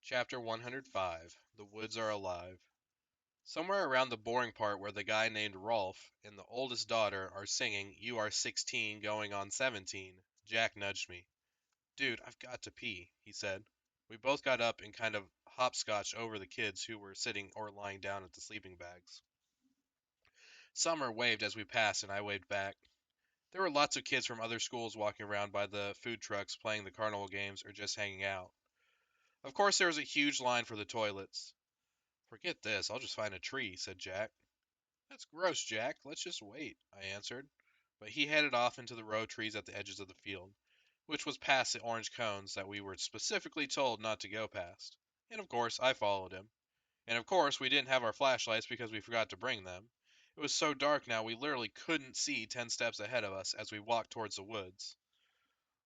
Chapter 105 The Woods Are Alive. Somewhere around the boring part where the guy named Rolf and the oldest daughter are singing You Are 16 Going on 17, Jack nudged me. Dude, I've got to pee, he said. We both got up and kind of hopscotched over the kids who were sitting or lying down at the sleeping bags. Summer waved as we passed and I waved back. There were lots of kids from other schools walking around by the food trucks playing the carnival games or just hanging out. Of course, there was a huge line for the toilets. Forget this, I'll just find a tree, said Jack. That's gross, Jack. Let's just wait, I answered. But he headed off into the row of trees at the edges of the field, which was past the orange cones that we were specifically told not to go past. And of course, I followed him. And of course, we didn't have our flashlights because we forgot to bring them. It was so dark now we literally couldn't see 10 steps ahead of us as we walked towards the woods.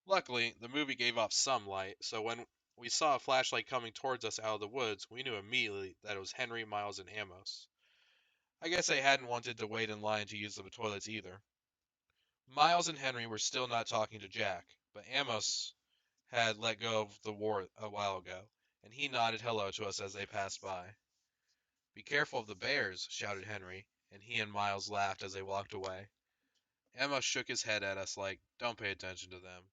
Luckily, the movie gave off some light, so when we saw a flashlight coming towards us out of the woods, we knew immediately that it was Henry, Miles, and Amos. I guess they hadn't wanted to wait in line to use the toilets either. Miles and Henry were still not talking to Jack, but Amos had let go of the war a while ago, and he nodded hello to us as they passed by. Be careful of the bears, shouted Henry, and he and Miles laughed as they walked away. Amos shook his head at us like, don't pay attention to them.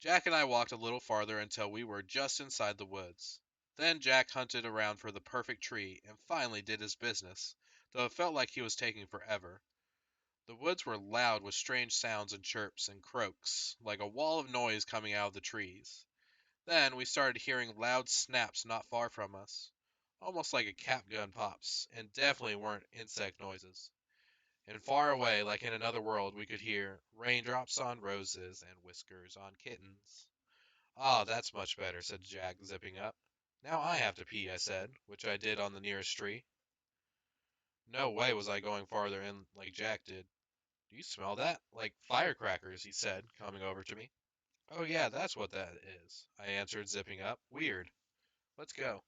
Jack and I walked a little farther until we were just inside the woods. Then Jack hunted around for the perfect tree and finally did his business, though it felt like he was taking forever. The woods were loud with strange sounds and chirps and croaks, like a wall of noise coming out of the trees. Then we started hearing loud snaps not far from us, almost like a cap gun pops, and definitely weren't insect noises. And far away, like in another world, we could hear raindrops on roses and whiskers on kittens. Ah, that's much better, said Jack, zipping up. Now I have to pee, I said, which I did on the nearest tree. No way was I going farther in like Jack did. Do you smell that? Like firecrackers, he said, coming over to me. Oh yeah, that's what that is, I answered, zipping up. Weird. Let's go.